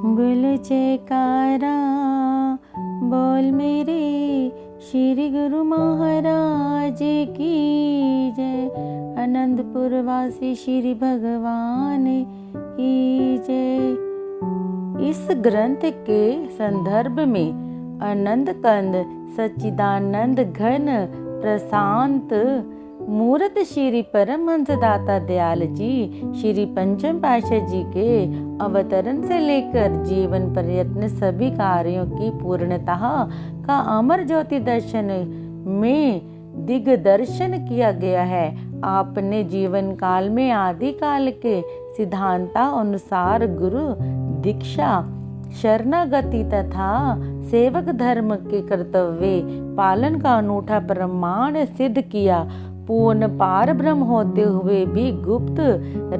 बोल जयकारा बोल मेरे श्री गुरु महाराज की जय। आनंदपुर वासी श्री भगवान की जय। इस ग्रंथ के संदर्भ में आनंद कंद सच्चिदानंद घन प्रशांत मूर्त श्री परमहंस दाता दयाल जी श्री पंचम पातशाह जी के अवतरण से लेकर जीवन पर्यंत सभी कार्यों की पूर्णता का अमर ज्योति दर्शन में दिग्दर्शन किया गया है। आपने जीवन काल में आदि काल के सिद्धांता अनुसार गुरु दीक्षा शरणागति तथा सेवक धर्म के कर्तव्य पालन का अनूठा प्रमाण सिद्ध किया। पूर्ण पार ब्रह्म होते हुए भी गुप्त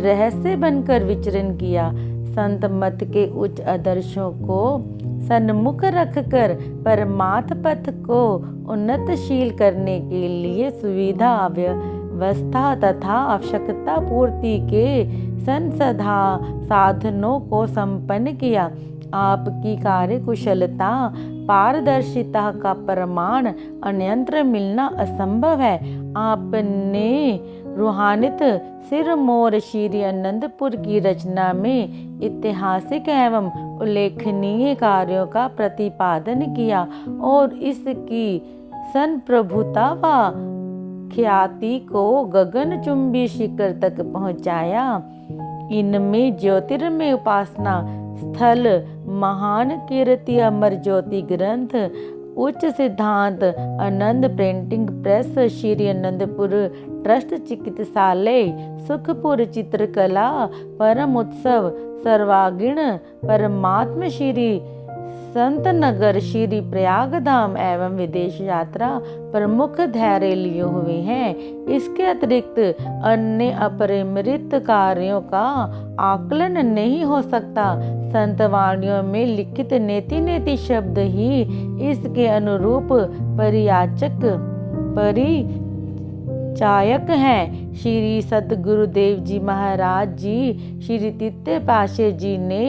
रहस्य बनकर विचरण किया। संत मत के उच्च आदर्शों को सन्मुख रखकर परमार्थ पथ को उन्नतशील करने के लिए सुविधा व्यवस्था तथा आवश्यकता पूर्ति के संसाधा साधनों को संपन्न किया। आपकी कार्यकुशलता पारदर्शिता का प्रमाण अन्यत्र मिलना असंभव है। आपने रूहानियत सिरमौर श्री आनंदपुर की रचना में ऐतिहासिक एवं उल्लेखनीय कार्यों का प्रतिपादन किया और इसकी संप्रभुता व ख्याति को गगनचुंबी शिखर तक पहुंचाया। इनमें ज्योतिर्मय उपासना स्थल, महान कीर्ति अमर ज्योति ग्रंथ, उच्च सिद्धांत, Anand printing press, Shri Anandpur trust चिकित्सालय, सुखपुर चित्रकला, परम उत्सव, सर्वागीण परमात्म श्री संत नगर, श्री प्रयाग धाम एवं विदेश यात्रा प्रमुख धैर्य लिए हुए हैं। इसके अतिरिक्त अन्य अपरिमृत कार्यों का आकलन नहीं हो सकता। संतवाणियों में लिखित नेति नेति शब्द ही इसके अनुरूप परिचायक हैं। श्री सतगुरुदेव जी महाराज जी श्री तृतीय पातशाह जी ने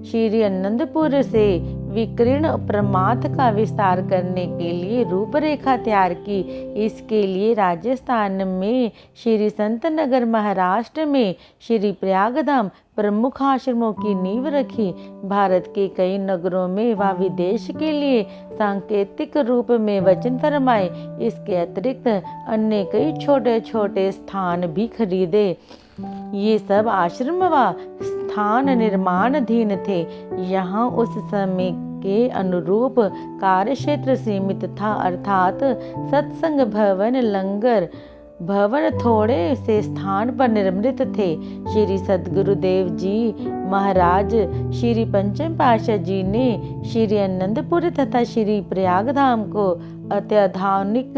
श्री आनंदपुर से विकीर्ण परमार्थ का विस्तार करने के लिए रूपरेखा तैयार की। इसके लिए राजस्थान में श्री संत नगर, महाराष्ट्र में श्री प्रयागधाम प्रमुख आश्रमों की नींव रखी। भारत के कई नगरों में व विदेश के लिए सांकेतिक रूप में वचन फरमाए। इसके अतिरिक्त अन्य कई छोटे छोटे स्थान भी खरीदे। ये सब आश्रम व स्थान निर्माणाधीन थे। यहाँ उस समय के अनुरूप कार्य क्षेत्र सीमित था, अर्थात सत्संग भवन, लंगर भवन थोड़े से स्थान पर निर्मित थे। श्री सतगुरुदेव जी महाराज श्री पंचम पातशाह जी ने श्री आनंदपुर तथा श्री प्रयागधाम को अत्याधुनिक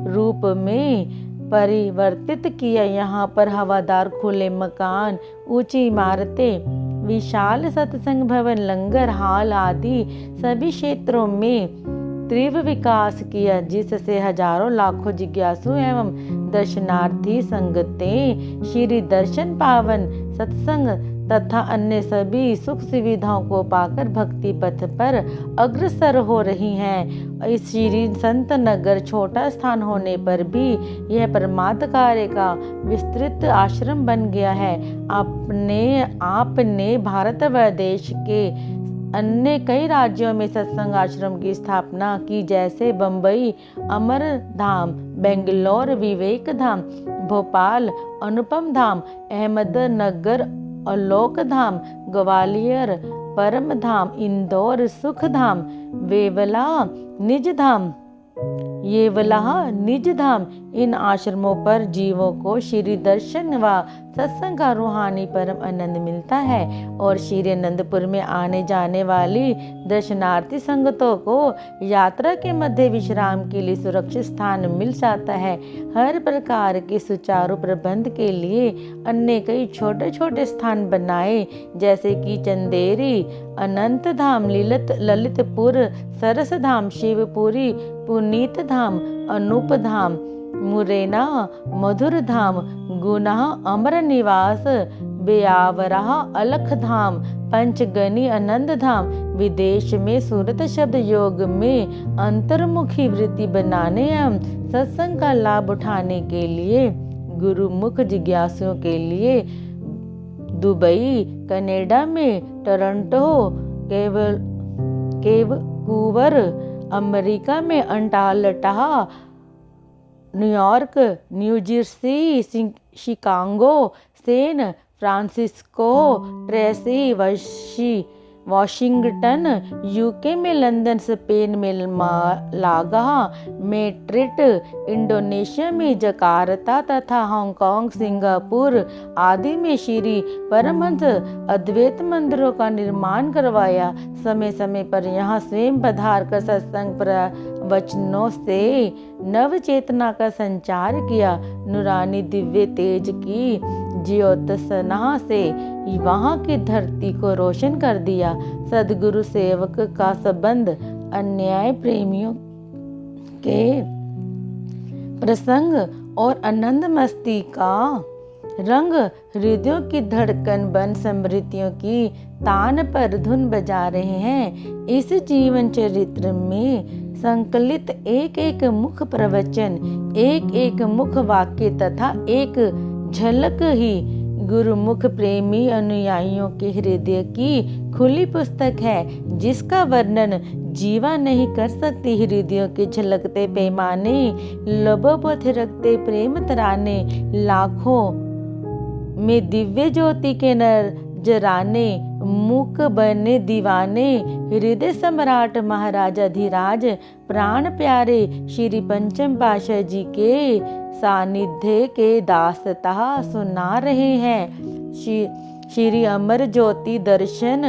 रूप में परिवर्तित किया। यहाँ पर हवादार खुले मकान, ऊंची इमारतें, विशाल सत्संग भवन, लंगर हाल आदि सभी क्षेत्रों में तीव्र विकास किया, जिससे हजारों लाखों जिज्ञासु एवं दर्शनार्थी संगतें श्री दर्शन, पावन सत्संग तथा अन्य सभी सुख सुविधाओं को पाकर भक्ति पथ पर अग्रसर हो रही हैं। इस श्री संत नगर छोटा स्थान होने पर भी यह परमार्थ कार्य का विस्तृत आश्रम बन गया है। आपने भारत व देश के अन्य कई राज्यों में सत्संग आश्रम की स्थापना की, जैसे बम्बई अमरधाम, बेंगलोर विवेक धाम, भोपाल अनुपम धाम, अहमदनगर अलोक धाम, ग्वालियर परम धाम, इंदौर सुख धाम, वेवला निज धाम। इन आश्रमों पर जीवों को श्री दर्शन व सत्संग का रूहानी परम आनंद मिलता है और श्री आनंदपुर में आने जाने वाली दर्शनार्थी संगतों को यात्रा के मध्य विश्राम के लिए सुरक्षित स्थान मिल जाता है। हर प्रकार के सुचारू प्रबंध के लिए अन्य कई छोटे छोटे स्थान बनाए, जैसे कि चंदेरी, अनंत धाम, ललितपुर, सरस धाम, शिवपुरी, पुनीत धाम, अनूप धाम, मुरैना, मधुर धाम, गुना, अमर निवास, ब्यावरा, अलख धाम, पंचगनी आनंद धाम, विदेश में सूरत शब्द योग में अंतर्मुखी वृत्ति बनाने एवं सत्संग का लाभ उठाने के लिए गुरुमुख जिज्ञासुओं के लिए दुबई, कनाडा में टोरंटो, वैंकूवर, अमेरिका में Atlanta, New York, New Jersey, Chicago, San Francisco, Tracy, Washington, UK में लंदन, स्पेन में मालागा, मैड्रिड, इंडोनेशिया में जकार्ता तथा हांगकांग, सिंगापुर आदि में श्री परमहंस अद्वैत मंदिरों का निर्माण करवाया। समय समय पर यहाँ स्वयं पधार कर सत्संग प्रवचनों से नव चेतना का संचार किया। नूरानी दिव्य तेज की ज्योत्सना से वहाँ की धरती को रोशन कर दिया। सदगुरु सेवक का संबंध अन्याय प्रेमियों के प्रसंग और आनंद मस्ती का रंग हृदयों की धड़कन बन स्मृतियों की तान पर धुन बजा रहे हैं। इस जीवन चरित्र में संकलित एक एक मुख प्रवचन, एक एक मुख वाक्य तथा एक झलक ही गुरुमुख प्रेमी अनुयायियों के हृदय की खुली पुस्तक है, जिसका वर्णन जीवा नहीं कर सकती। हृदयों के झलकते पैमाने, लबों पर थिरकते प्रेम तराने, लाखों में दिव्य ज्योति के नजराने, मूक बने दीवाने, हृदय सम्राट महाराजा धीराज प्राण प्यारे श्री पंचम पातशाह जी के सानिध्य के दास्तां सुना रहे हैं। श्री अमर ज्योति दर्शन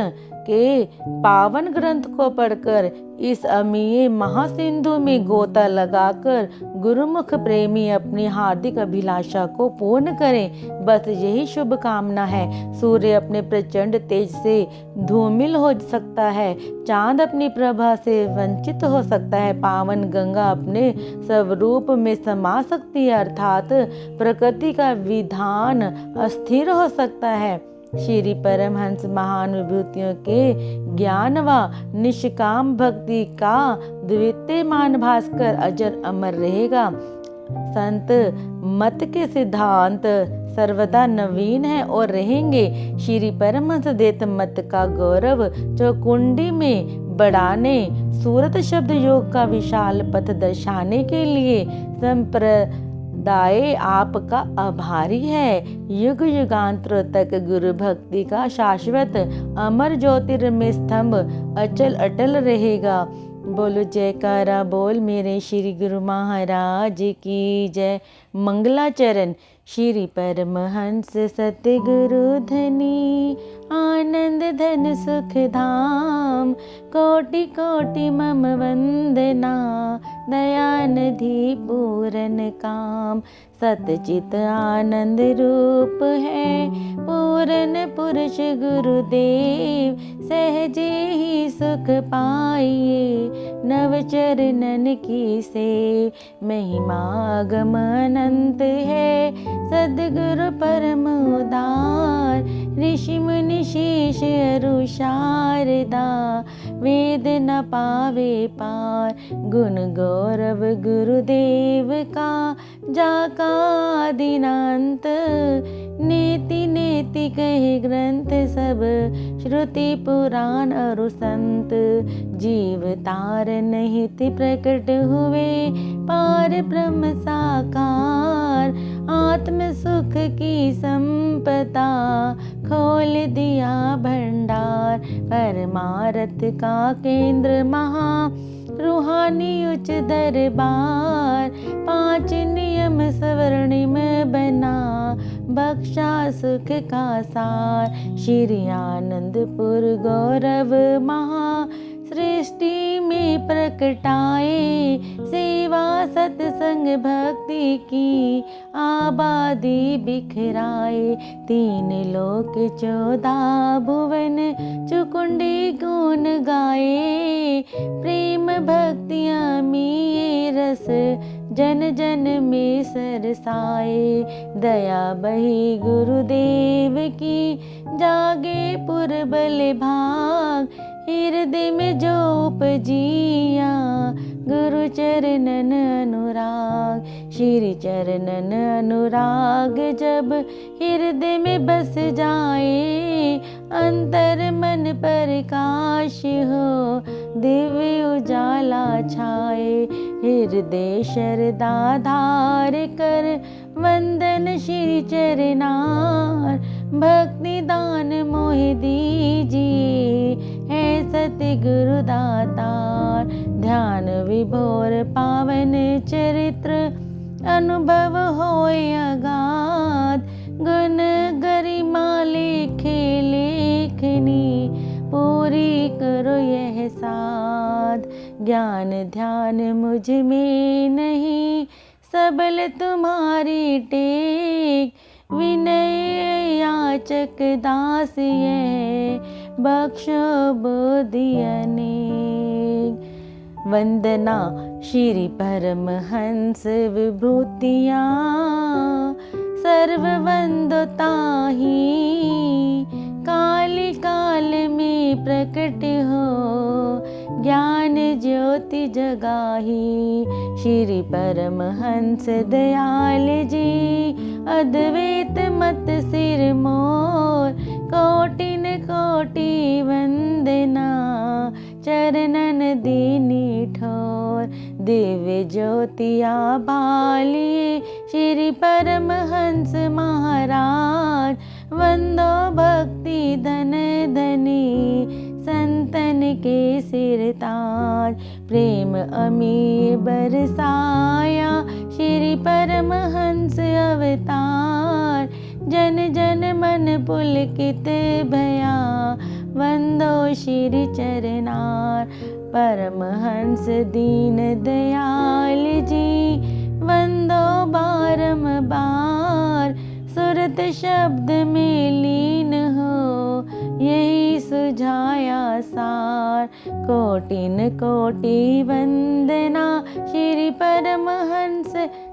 के पावन ग्रंथ को पढ़कर इस अमीय महासिंधु में गोता लगाकर गुरुमुख प्रेमी अपनी हार्दिक अभिलाषा को पूर्ण करें। बस यही शुभ कामना है। सूर्य अपने प्रचंड तेज से धूमिल हो सकता है, चांद अपनी प्रभा से वंचित हो सकता है, पावन गंगा अपने स्वरूप में समा सकती है, अर्थात प्रकृति का विधान अस्थिर हो सकता है। श्री परमहंस महानुभूतियों के ज्ञान व निष्काम भक्ति का द्वितीयमान भास्कर अजर अमर रहेगा। संत मत के सिद्धांत सर्वदा नवीन है और रहेंगे। श्री परमहंस देत मत का गौरव चौकुंडी में बढ़ाने, सूरत शब्द योग का विशाल पथ दर्शाने के लिए संप्रदाय आपका आभारी है। युग युगांतरों तक गुरु भक्ति का शाश्वत अमर ज्योतिर्मय स्तंभ अचल अटल रहेगा। बोलो जयकारा बोल मेरे श्री गुरु महाराज की जय। मंगलाचरण। श्री परमहंस सतगुरु धनी आनंद धन सुख धाम, कोटि कोटि मम वंदना दयानिधि पूरन काम। सतचित आनंद रूप है पूरन पुरुष गुरुदेव, सहजे ही सुख पाइए नव चरणन की सेव। महिमा गम अनंत है सदगुरु परम उदार, ऋषि मुनि शेष अरु शारदा वेद न पावे पार। गुण गौरव गुरुदेव का जाका दिनांत, नेति नेति कहे ग्रंथ सब श्रुति पुराण अरु संत। जीव तार निहित प्रकट हुए पार ब्रह्म साकार, आत्म सुख की संपदा खोल दिया भंडार। परमार्थ का केंद्र महा रूहानी उच्च दरबार, पांच नियम स्वर्णिम बना बख्शा सुख का सार। श्री आनंदपुर गौरव महा सृष्टि में प्रकटाए, सेवा सत्संग भक्ति की आबादी बिखराए। तीन लोक 14 भुवन चुकुंडी गुण गाए, प्रेम भक्ति अमीय रस जन जन में सरसाए। दया बही गुरुदेव की जागे पुरबल भाग, हृदय में जो उपजिया गुरु चरणन अनुराग। श्री चरणन अनुराग जब हृदय में बस जाए, अंतर मन प्रकाश हो दिव्य उजाला छाए। हृदय शरदा धार कर वंदन श्री चरनार, भक्ति दान मोहि दीजिए है सत्य गुरु दातार। ध्यान विभोर पावन चरित्र अनुभव होय अगाध, गुण गरिमा लेखे लेखनी पूरी करो यह साध। ज्ञान ध्यान मुझ में नहीं, सबल तुम्हारी टेक। विनय याचक दास यह बख्शो बुद्धि अनेक। वंदना श्री परमहंस विभूतियाँ सर्व वंदो ताहि, काल काल में प्रकट हो ज्ञान ज्योति जगाही। श्री परमहंस दयाल जी अद्वैत मत सिर मोर, कोटिन कोटि वंदना चरणन दीनी ठोर। दिव्य ज्योतिया भालिए श्री परमहंस महाराज, वंदो भक्ति धन धनी संतन के सिर ताज। प्रेम अमीय बरसाया श्री परमहंस अवतार, जन जन मन पुलकित भया वंदो श्री चरनार। परमहंस दीन दयाल जी वंदो बारंबार, सुरत शब्द में लीन हो यही सुझाया सार। कोटिन कोटि वंदना श्री परमहंस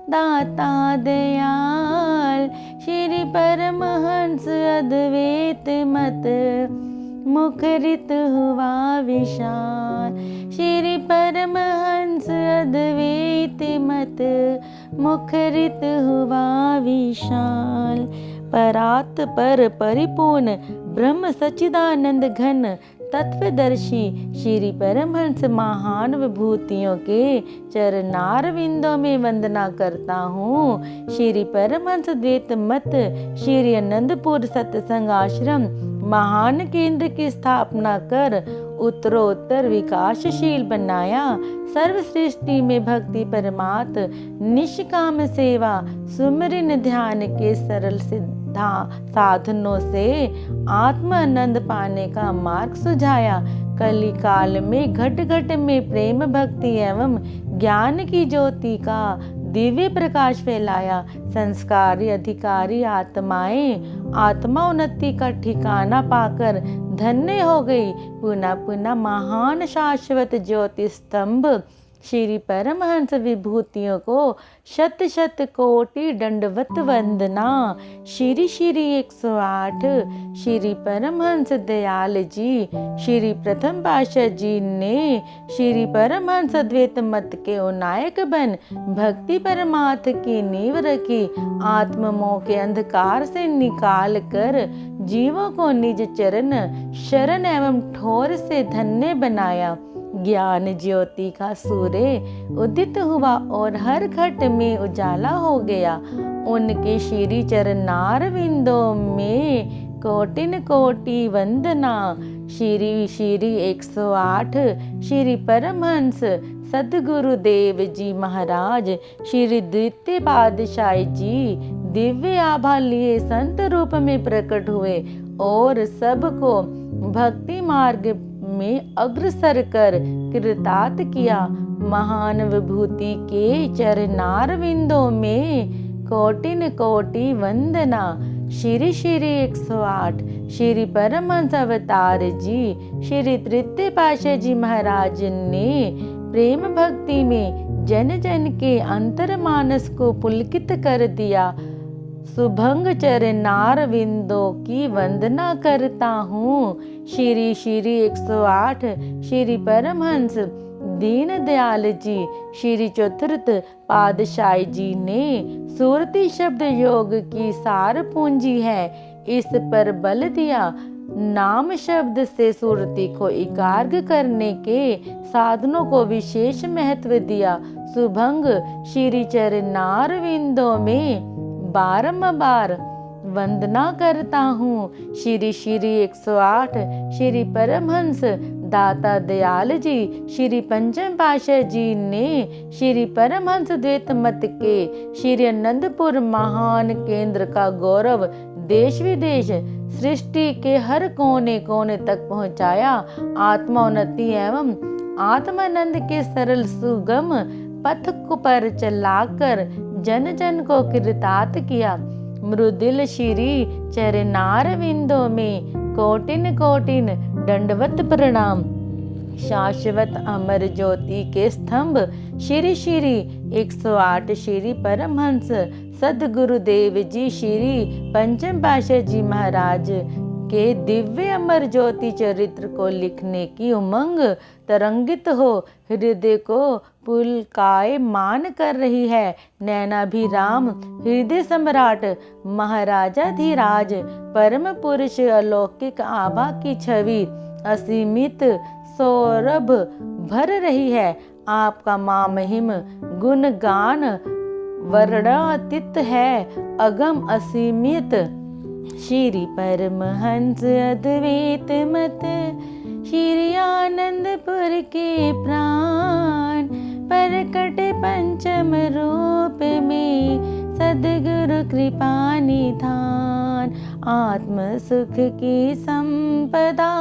दाता दयाल। श्री परमहंस अद्वैत मत मुखरित हुआ विशाल। श्री परमहंस अद्वैत मत मुखरित हुआ विशाल। परात पर परिपूर्ण ब्रह्म सच्चिदानंद घन तत्वदर्शी श्री परमहंस महान विभूतियों के चरणार विंदों में वंदना करता हूँ। श्री परमहंस द्वैत मत श्री आनंदपुर सत्संग आश्रम महान केंद्र की स्थापना कर उत्तरोत्तर विकासशील बनाया। सर्व सृष्टि में भक्ति परमार्थ निष्काम सेवा सुमिरन ध्यान के सरल साधनों से आत्म आनंद पाने का मार्ग सुझाया। कली काल में घट घट में प्रेम भक्ति एवं ज्ञान की ज्योति का दिव्य प्रकाश फैलाया। संस्कारी अधिकारी आत्माएं आत्मा उन्नति का ठिकाना पाकर धन्य हो गई। पुनः पुनः महान शाश्वत ज्योति स्तंभ श्री परमहंस विभूतियों को शत शत कोटि दंडवत वंदना। श्री श्री 108 श्री परमहंस दयाल जी श्री प्रथम पातशाह जी ने श्री परमहंस अद्वैत मत के नायक बन भक्ति परमार्थ की नींव रखी। आत्म मोह के अंधकार से निकाल कर जीवों को निज चरण शरण एवं ठोर से धन्य बनाया। ज्ञान ज्योति का सूर्य उदित हुआ और हर घट में उजाला हो गया। उनके श्री चरणार विंदों में कोटिन कोटि वंदना। श्री श्री 108 श्री परमहंस सद्गुरुदेव जी महाराज श्री द्वितीय पातशाही जी दिव्य आभा लिए संत रूप में प्रकट हुए और सबको भक्ति मार्ग में अग्रसर कर कृतार्थ किया। महान विभूति के चरणार विंदों में कोटिन कोटि वंदना। श्री श्री 108 श्री परमहंस अवतार जी श्री तृतीय पातशाह जी महाराज ने प्रेम भक्ति में जन जन के अंतर मानस को पुलकित कर दिया। सुभंग चरनार विंदों की वंदना करता हूँ। श्री श्री 108 श्री परमहंस दीन दयाल जी श्री चतुर्थ पातशाही जी ने सुरती शब्द योग की सार पूंजी है, इस पर बल दिया। नाम शब्द से सुरती को एकाग्र करने के साधनों को विशेष महत्व दिया। सुभंग श्री चरनार विंदों में बारंबार वंदना करता हूँ। श्री श्री 108 श्री परमहंस दाता दयाल जी श्री पंचम पातशाह जी ने श्री परमहंस द्वैत मत के श्री आनंदपुर महान केंद्र का गौरव देश विदेश सृष्टि के हर कोने कोने तक पहुँचाया। आत्मोन्नति एवं आत्मानंद के सरल सुगम पथ पर चलाकर जन जन को कृतार्थ किया। मृदुल श्री चरनार विंदों में कोटिन कोटिन दंडवत प्रणाम। शाश्वत अमर ज्योति के स्तंभ श्री श्री 108 श्री परमहंस सदगुरुदेव जी श्री पंचम पातशाह जी महाराज के दिव्य अमर ज्योति चरित्र को लिखने की उमंग तरंगित हो हृदय को पुलकायमान कर रही है। नैनाभिराम हृदय सम्राट महाराजाधिराज परम पुरुष अलौकिक आभा की छवि असीमित सौरभ भर रही है। आपका मामहिम गुणगान वर्णातीत है, अगम असीमित। श्री परमहंस अद्वैत मत श्री आनंदपुर के प्राण प्रकट पंचम रूप में सद्गुरु कृपा निधान। आत्म सुख की संपदा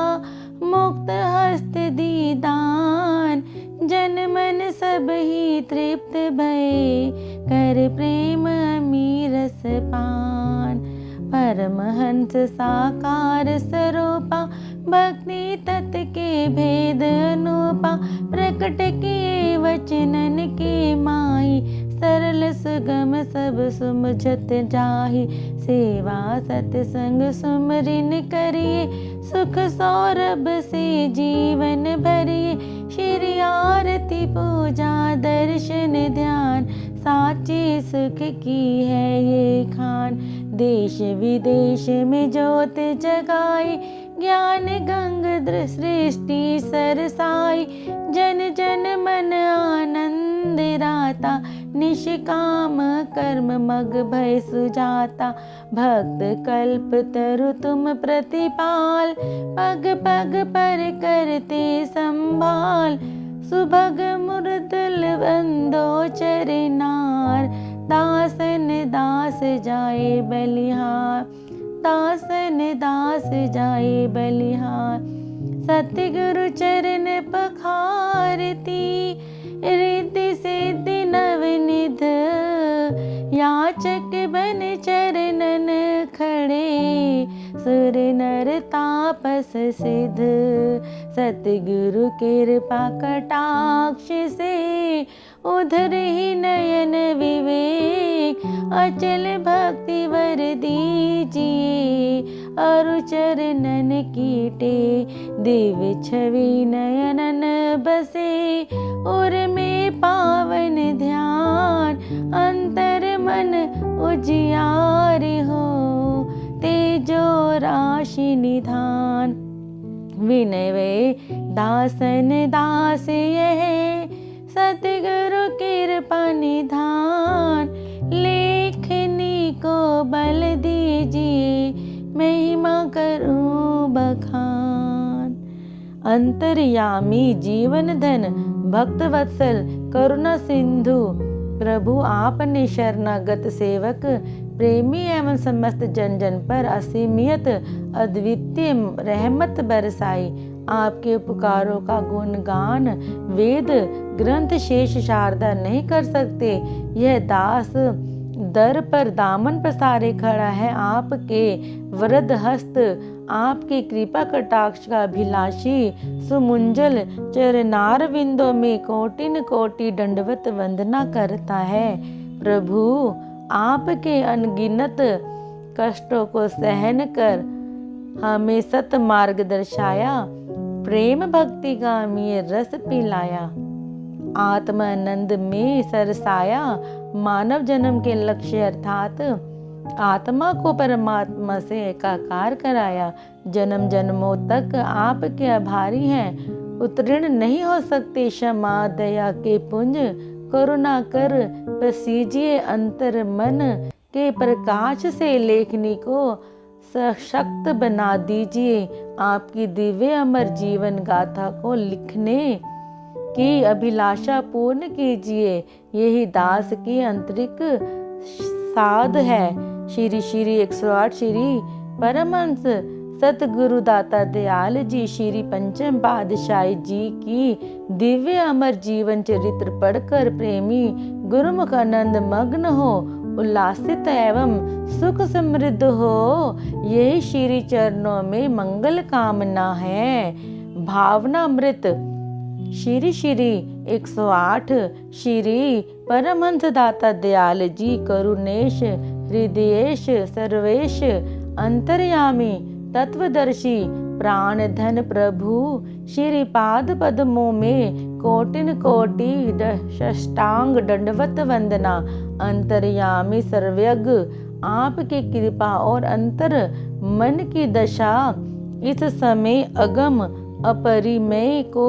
मुक्त हस्त दीदान जन मन सब ही तृप्त भय कर प्रेम अमीरस पान। परमहंस साकार स्वरूपा भक्ति तत्व के भेद अनूपा प्रकट किए वचनन के माही सरल सुगम सब सुमझत जाहि। सेवा सत्संग सुमरिन करिए सुख सौरभ से जीवन भरिए। श्री आरती पूजा दर्शन ध्यान साचे सुख की है ये खान। देश विदेश में ज्योत जगाई ज्ञान गंग सृष्टि सरसाई। जन जन मन आनंद राता निष्काम कर्म मग भय सुजाता। भक्त कल्प तरु तुम प्रतिपाल पग पग पर करते संभाल। सुभग मुरदुल बंदो चरनार दासन दास जाए बलिहार। दासन दास जाए बलिहार। सतगुरु चरण पखारती रिद्धि सिद्धि नवनिध। याचक बन चरणन खड़े सुर नर तापस सिद्ध। सतगुरु कृपा कटाक्ष से उधर ही नयन विवेक। अचल भक्ति वर दीजिए अरु चरणन कीटे। देव छवि नयनन बसे उर में पावन ध्यान। अंतर मन उजियार हो तेजो राशि निधान। विनय वे दासन दास यह सतगुरु कृपा निधान। लेखनी को बल दीजिए महिमा करूं बखान। अंतर्यामी जीवन धन भक्त वत्सल करुणा सिंधु प्रभु आपने शरणागत सेवक प्रेमी एवं समस्त जन जन पर असीमित अद्वितीय रहमत बरसाई। आपके उपकारों का गुणगान वेद ग्रंथ शेष शारदा नहीं कर सकते। यह दास दर पर दामन पसारे खड़ा है। आपके वरद हस्त आपकी कृपा कटाक्ष का अभिलाषी सुमुंजल चरनार विंदों में कोटिन कोटि दंडवत वंदना करता है। प्रभु आपके अनगिनत कष्टों को सहन कर हमें सत मार्ग दर्शाया, प्रेम भक्ति गामी रस पिलाया, आत्मानंद में सरसाया, मानव जन्म के लक्ष्य अर्थात आत्मा को परमात्मा से एकाकार कराया। जन्म जन्मों तक आपके आभारी हैं, उत्तीर्ण नहीं हो सकते क्षमा दया के पुंज, करुणा कर प्रसीजिए अंतर मन के प्रकाश से लेखनी को सशक्त बना दीजिए। आपकी दिव्य अमर जीवन गाथा को लिखने की अभिलाषा पूर्ण कीजिए, यही दास की आंतरिक साध है। श्री श्री 108 श्री परमहंस सतगुरु दाता दयाल जी श्री पंचम पातशाही जी की दिव्य अमर जीवन चरित्र पढ़कर प्रेमी गुरुमुख आनंद मग्न हो, उल्लासित एवं सुख समृद्ध हो, यही श्री चरणों में मंगल कामना है। भावना अमृत श्री श्री 108 श्री परमहंस दाता दयाल जी करुणेश हृदयेश सर्वेश अंतर्यामी तत्वदर्शी प्राण धन प्रभु श्री पाद पद्मों में कोटिन कोटि साष्टांग दंडवत वंदना। अंतर्यामी सर्वज्ञ आपकी कृपा और अंतर मन की दशा इस समय अगम अपरिमेय को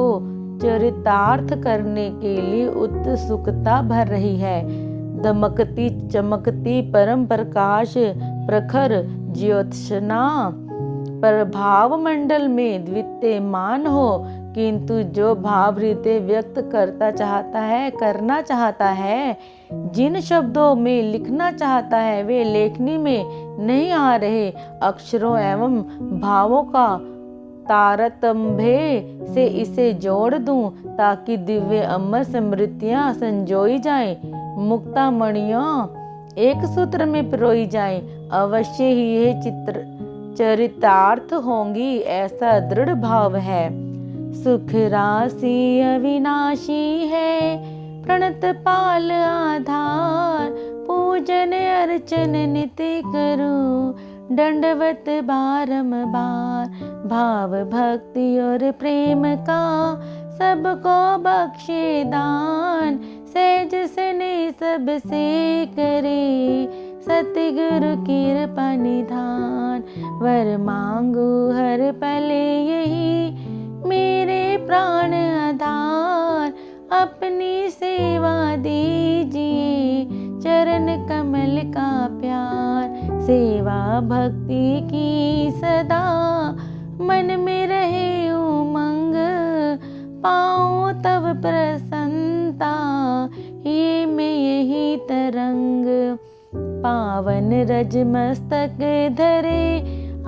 चरितार्थ करने के लिए उत्सुकता भर रही है। दमकती चमकती परम प्रकाश प्रखर ज्योत्सना प्रभाव मंडल में द्वितीयमान हो, किंतु जो भाव हृदय व्यक्त करना चाहता है, जिन शब्दों में लिखना चाहता है, वे लेखनी में नहीं आ रहे। अक्षरों एवं भावों का तारतम्य से इसे जोड़ दूं, ताकि दिव्य अमर स्मृतियां संजोई जाएं, मुक्ता मणियों एक सूत्र में पिरोई जाएं। अवश्य ही यह चरितार्थ होंगी, ऐसा दृढ़ भाव है। सुख राशि अविनाशी है, प्रणत पाल आधार, पूजन अर्चन नित्य करूं, दंडवत बारंबार। भाव भक्ति और प्रेम का सबको बख्शे दान, सहज सने सबसे करे, सतगुरु कृपा निधान। वर मांगू हर पल यही मेरे प्राण आधार, अपनी सेवा दीजिए चरण कमल का प्यार। सेवा भक्ति की सदा मन में रहे उमंग, पाऊं तब प्रसन्नता ये में यही तरंग। पावन रज मस्तक धरे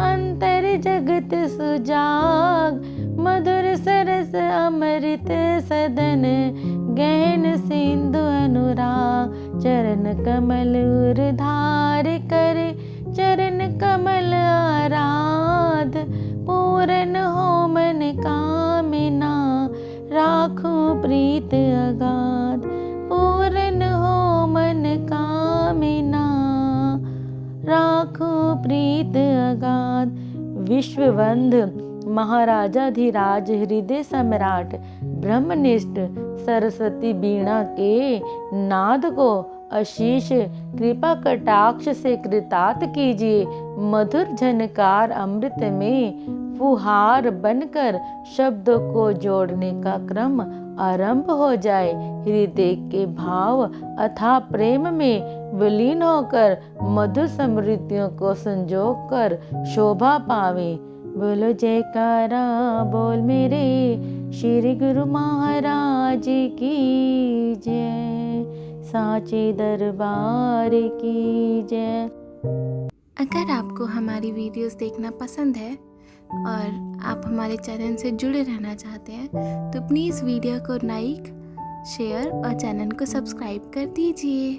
अंतर जगत सुजाग, मधुर सरस अमृत सदन गहन सिंधु अनुराग। चरण कमल उर्धार कर चरण कमल आराध, पूर्ण हो मन कामना राखूं प्रीत अगाध। पूर्ण हो मन कामना राखूं प्रीत अगाध। विश्ववंद महाराजाधिराज हृदय सम्राट ब्रह्मनिष्ठ सरस्वती बीणा के नाद को आशीष कृपा कटाक्ष से कृतार्थ कीजिए। मधुर झनकार अमृत में फुहार बनकर शब्दों को जोड़ने का क्रम आरंभ हो जाए। हृदय के भाव अथाह प्रेम में विलीन होकर मधुर समृद्धियों को संजोग कर शोभा पावे। बोलो जयकारा बोल मेरे श्री गुरु महाराज की जय, साचे दरबार की जय। अगर आपको हमारी वीडियोस देखना पसंद है और आप हमारे चैनल से जुड़े रहना चाहते हैं तो प्लीज़ वीडियो को लाइक, शेयर और चैनल को सब्सक्राइब कर दीजिए।